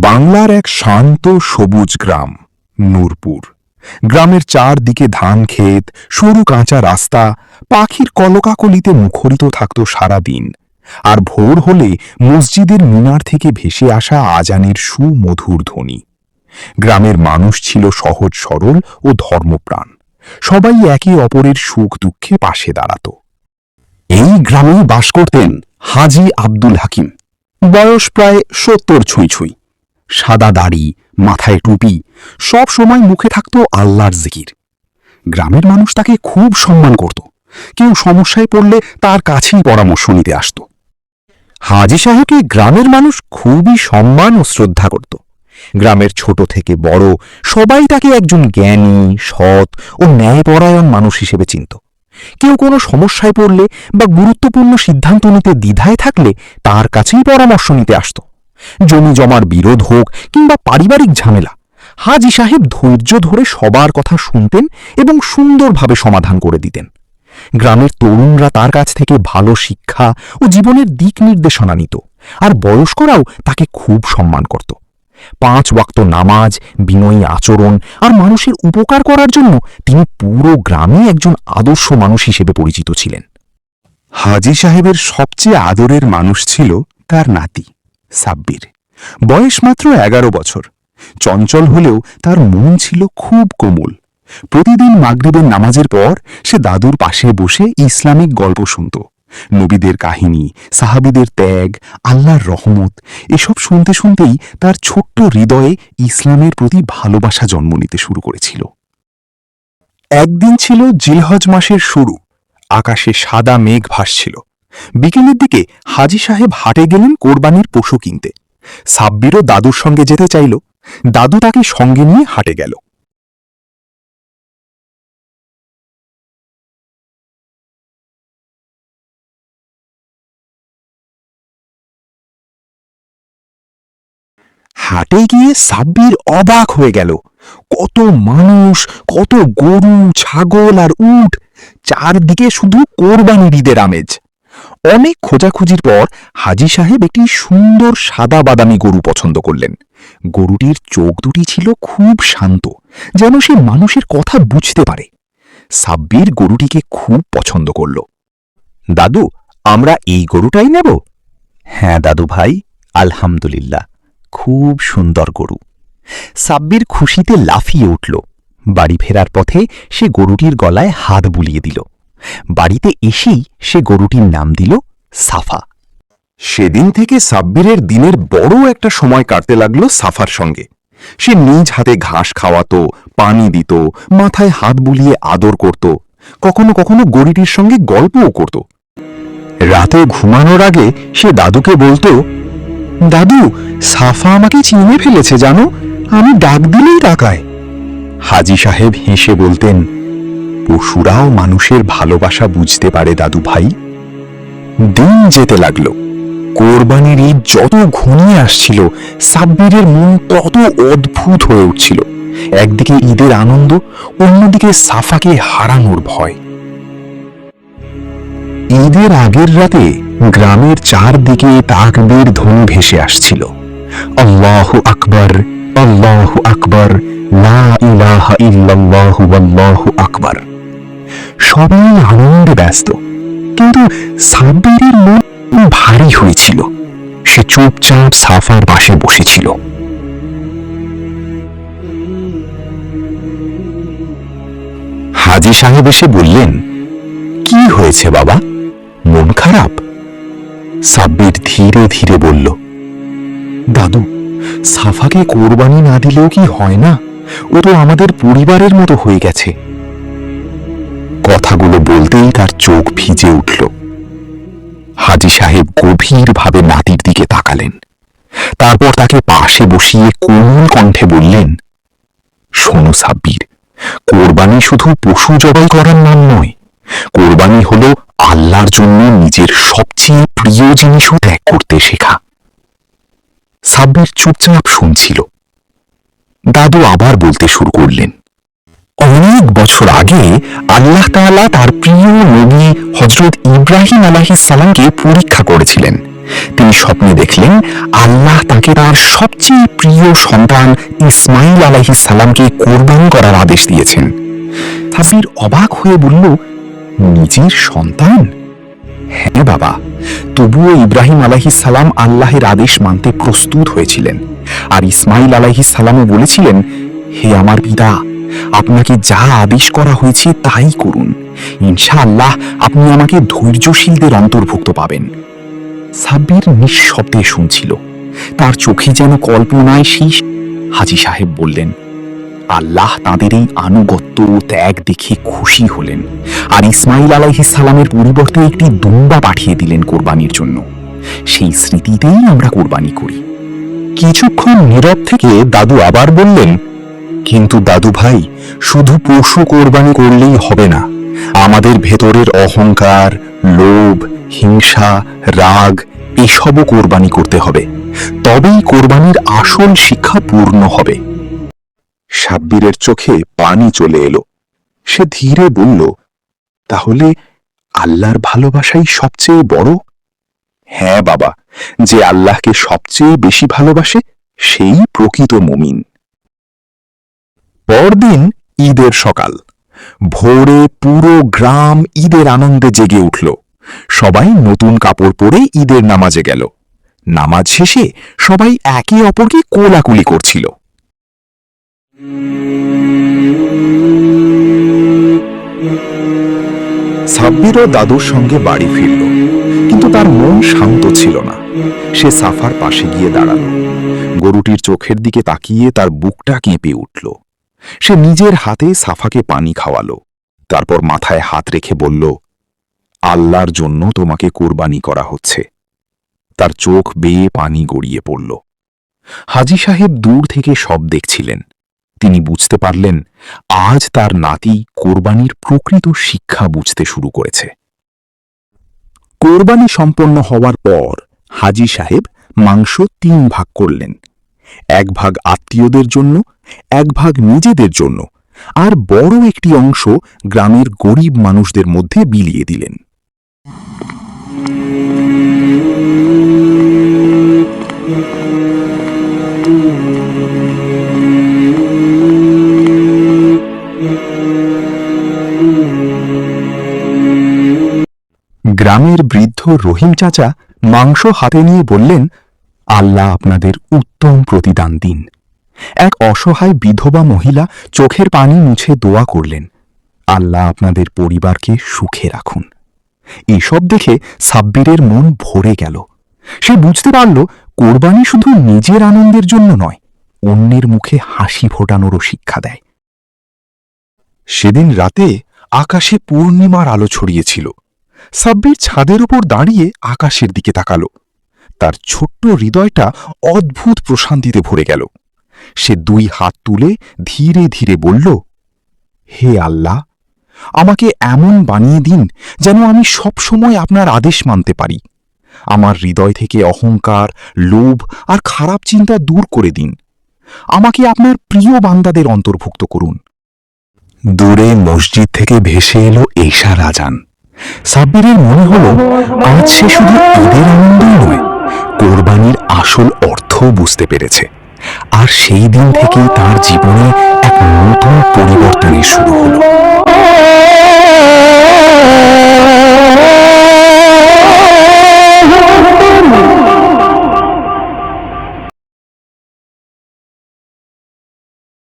বাংলার এক শান্ত সবুজ গ্রাম নূরপুর। গ্রামের চারদিকে ধান ক্ষেত, সরু কাঁচা রাস্তা, পাখির কলকাকলিতে মুখরিত থাকত সারাদিন। আর ভোর হলে মসজিদের মিনার থেকে ভেসে আসা আজানের সুমধুর ধ্বনি। গ্রামের মানুষ ছিল সহজ সরল ও ধর্মপ্রাণ। সবাই একে অপরের সুখ দুঃখে পাশে দাঁড়াত। এই গ্রামেই বাস করতেন হাজী আব্দুল হাকিম। বয়স প্রায় ৭০ ছুঁই ছুঁই। সাদা দাড়ি, মাথায় টুপি, সব সময় মুখে থাকত আল্লাহর জিকির। গ্রামের মানুষ তাকে খুব সম্মান করত। কেউ সমস্যায় পড়লে তার কাছেই পরামর্শ নিতে আসত। হাজী সাহেবকে গ্রামের মানুষ খুবই সম্মান ও শ্রদ্ধা করত। গ্রামের ছোট থেকে বড় সবাই তাকে একজন জ্ঞানী, সৎ ও ন্যায়পরায়ণ মানুষ হিসেবে চিনত। কেউ কোনো সমস্যায় পড়লে বা গুরুত্বপূর্ণ সিদ্ধান্ত নিতে দ্বিধায় থাকলে তার কাছেই পরামর্শ নিতে আসত। জমি জমার বিরোধ হোক কিংবা পারিবারিক ঝামেলা, হাজী সাহেব ধৈর্য ধরে সবার কথা শুনতেন এবং সুন্দরভাবে সমাধান করে দিতেন। গ্রামের তরুণরা তার কাছ থেকে ভালো শিক্ষা ও জীবনের দিক নির্দেশনা নিত, আর বয়স্করাও তাকে খুব সম্মান করত। 5 ওয়াক্ত নামাজ, বিনয়ী আচরণ আর মানুষের উপকার করার জন্য তিনি পুরো গ্রামে একজন আদর্শ মানুষ হিসেবে পরিচিত ছিলেন। হাজী সাহেবের সবচেয়ে আদরের মানুষ ছিল তার নাতি সাব্বির। বয়স মাত্র 11 বছর। চঞ্চল হলেও তার মন ছিল খুব কোমল। প্রতিদিন মাগরিবের নামাজের পর সে দাদুর পাশে বসে ইসলামিক গল্প শুনত। নবীদের কাহিনী, সাহাবীদের ত্যাগ, আল্লাহর রহমত এসব শুনতে শুনতেই তার ছোট্ট হৃদয়ে ইসলামের প্রতি ভালোবাসা জন্ম নিতে শুরু করেছিল। একদিন ছিল জিলহজ মাসের শুরু। আকাশে সাদা মেঘ ভাসছিল। বিকেলের দিকে হাজী সাহেব হাটে গেলেন কোরবানির পশু কিনতে। সাব্বিরও দাদুর সঙ্গে যেতে চাইল। দাদু তাকে সঙ্গে নিয়ে হাটে গেল। হাটে গিয়ে সাব্বির অবাক হয়ে গেল। কত মানুষ, কত গরু, ছাগল আর উট। চারদিকে শুধু কোরবানির ঈদের আমেজ। অনেক খোঁজাখুঁজির পর হাজী সাহেব একটি সুন্দর সাদা বাদামি গরু পছন্দ করলেন। গরুটির চোখ দুটি ছিল খুব শান্ত, যেন সে মানুষের কথা বুঝতে পারে। সাব্বির গরুটিকে খুব পছন্দ করল। দাদু, আমরা এই গরুটাই নেব? হ্যাঁ দাদু ভাই, আলহামদুলিল্লাহ, খুব সুন্দর গরু। সাব্বির খুশিতে লাফিয়ে উঠল। বাড়ি ফেরার পথে সে গরুটির গলায় হাত বুলিয়ে দিল। বাড়িতে এসেই সে গরুটির নাম দিল সাফা। সেদিন থেকে সাব্বিরের দিনের বড় একটা সময় কাটতে লাগলো সাফার সঙ্গে। সে নিজ হাতে ঘাস খাওয়াতো, পানি দিত, মাথায় হাত বুলিয়ে আদর করত। কখনো কখনো গরুটির সঙ্গে গল্পও করত। রাতে ঘুমানোর আগে সে দাদুকে বলতো, দাদু, সাফা আমাকে চিনে ফেলেছে জানো, আমি ডাক দিলেই তাকায়। হাজী সাহেব হেসে বলতেন, পশুরাও মানুষের ভালোবাসা বুঝতে পারে দাদু ভাই। দিন যেতে লাগলো। কোরবানির ঈদ যত ঘনিয়ে আসছিল, সাব্বিরের মন তত অদ্ভুত হয়ে উঠছিল। একদিকে ঈদের আনন্দ, অন্যদিকে সাফাকে হারানোর ভয়। ঈদের আগের রাতে গ্রামের চারদিকে তাকবীর ধ্বনি ভেসে আসছিল। আল্লাহু আকবার, আল্লাহু আকবার, লা ইলাহা ইল্লাল্লাহু আল্লাহু আকবার। সবাই আনন্দে ব্যস্ত, কিন্তু সাব্বিরের মন ভারী হয়েছিল। সে চুপচাপ সাফার পাশে বসেছিল। হাজী সাহেব এসে বললেন, কি হয়েছে বাবা, মন খারাপ? সাব্বির ধীরে ধীরে বলল, দাদু, সাফাকে কোরবানি না দিলেও কি হয় না? ও তো আমাদের পরিবারের মতো হয়ে গেছে। কথাগুলো বলতেই তার চোখ ভিজে উঠল। হাজী সাহেব গভীরভাবে নাতির দিকে তাকালেন। তারপর তাকে পাশে বসিয়ে কোমল কণ্ঠে বললেন, শোনো সাব্বির, কোরবানি শুধু পশু জবাই করার নাম নয়। কোরবানি হলো আল্লাহর জন্য নিজের সবচেয়ে প্রিয় জিনিসও ত্যাগ করতে শেখা। সাব্বির চুপচাপ শুনছিল। দাদু আবার বলতে শুরু করলেন, অনেক বছর আগে আল্লাহ তাআলা তার প্রিয় নবী হযরত ইব্রাহিম আলাইহিস সালামকে পরীক্ষা করেছিলেন। তিনি স্বপ্নে দেখলেন আল্লাহ তাকে তার সবচেয়ে প্রিয় সন্তান ইসমাইল আলাইহিস সালামকে কোরবানি করার আদেশ দিয়েছেন। সাব্বির অবাক হয়ে বলল, নিজের সন্তান? হ্যাঁ বাবা, তবুও ইব্রাহিম আলাইহিস সালাম আল্লাহের আদেশ মানতে প্রস্তুত হয়েছিলেন। আর ইসমাইল আলাইহিস সালামও বলেছিলেন, হে আমার পিতা, আপনাকে যা আদেশ করা হয়েছে তাই করুন। ইনশাআল্লাহ আপনি আমাকে ধৈর্যশীলদের অন্তর্ভুক্ত পাবেন। সাব্বির নিঃশব্দে শুনছিল, তার চোখে যেন কল্পনায় শীষ। হাজী সাহেব বললেন, আল্লাহ তাঁদের এই আনুগত্য ও ত্যাগ দেখে খুশি হলেন আর ইসমাইল আলাইহিস সালামের পরিবর্তে একটি দুম্বা পাঠিয়ে দিলেন কোরবানির জন্য। সেই স্মৃতিতেই আমরা কোরবানি করি। কিছুক্ষণ নীরব থেকে দাদু আবার বললেন, কিন্তু দাদু ভাই, শুধু পশু কোরবানি করলেই হবে না। আমাদের ভেতরের অহংকার, লোভ, হিংসা, রাগ এসবও কোরবানি করতে হবে। তবেই কোরবানির আসল শিক্ষা পূর্ণ হবে। সাব্বিরের চোখে পানি চলে এলো। সে ধীরে বলল, তাহলে আল্লাহর ভালোবাসাই সবচেয়ে বড়? হ্যাঁ বাবা, যে আল্লাহকে সবচেয়ে বেশি ভালোবাসে সেই প্রকৃত মুমিন। পরদিন ঈদের সকাল। ভোরে পুরো গ্রাম ঈদের আনন্দে জেগে উঠল। সবাই নতুন কাপড় পরে ঈদের নামাজে গেল। নামাজ শেষে সবাই একে অপরকে কোলাকুলি করছিল। সাব্বিরও দাদুর সঙ্গে বাড়ি ফিরল, কিন্তু তার মন শান্ত ছিল না। সে সাফার পাশে গিয়ে দাঁড়াল। গরুটির চোখের দিকে তাকিয়ে তার বুকটা কেঁপে উঠল। সে নিজের হাতে সাফাকে পানি খাওয়ালো, তারপর মাথায় হাত রেখে বলল, আল্লাহর জন্য তোমাকে কোরবানি করা হচ্ছে। তার চোখ বেয়ে পানি গড়িয়ে পড়ল। হাজী সাহেব দূর থেকে সব দেখছিলেন। তিনি বুঝতে পারলেন আজ তার নাতি কোরবানির প্রকৃত শিক্ষা বুঝতে শুরু করেছে। কোরবানি সম্পন্ন হওয়ার পর হাজী সাহেব মাংস 3 ভাগ করলেন। 1 ভাগ আত্মীয়দের জন্য, 1 ভাগ নিজেদের জন্য, আর বড় একটি অংশ গ্রামের গরিব মানুষদের মধ্যে বিলিয়ে দিলেন। গ্রামের বৃদ্ধ রহিম চাচা মাংস হাতে নিয়ে বললেন, আল্লাহ আপনাদের উত্তম প্রতিদান দিন। এক অসহায় বিধবা মহিলা চোখের পানি মুছে দোয়া করলেন, আল্লাহ আপনাদের পরিবারকে সুখে রাখুন। এসব দেখে সাব্বিরের মন ভরে গেল। সে বুঝতে পারল কোরবানি শুধু নিজের আনন্দের জন্য নয়, অন্যের মুখে হাসি ফোটানোরও শিক্ষা দেয়। সেদিন রাতে আকাশে পূর্ণিমার আলো ছড়িয়েছিল। সাব্বির ছাদের উপর দাঁড়িয়ে আকাশের দিকে তাকালো। তার ছোট্ট হৃদয়টা অদ্ভুত প্রশান্তিতে ভরে গেল। সে 2 হাত তুলে ধীরে ধীরে বলল, হে আল্লাহ, আমাকে এমন বানিয়ে দিন যেন আমি সব সময় আপনার আদেশ মানতে পারি। আমার হৃদয় থেকে অহংকার, লোভ আর খারাপ চিন্তা দূর করে দিন। আমাকে আপনার প্রিয় বান্দাদের অন্তর্ভুক্ত করুন। দূরে মসজিদ থেকে ভেসে এলো এশার আজান। সাব্বিরের মনে হল আজ সে শুধু ঈদের আনন্দই নয়, কোরবানির আসল অর্থ বুঝতে পেরেছে। আর সেই দিন থেকেই তার জীবনে এক নতুন পরিবর্তনের শুরু হলো।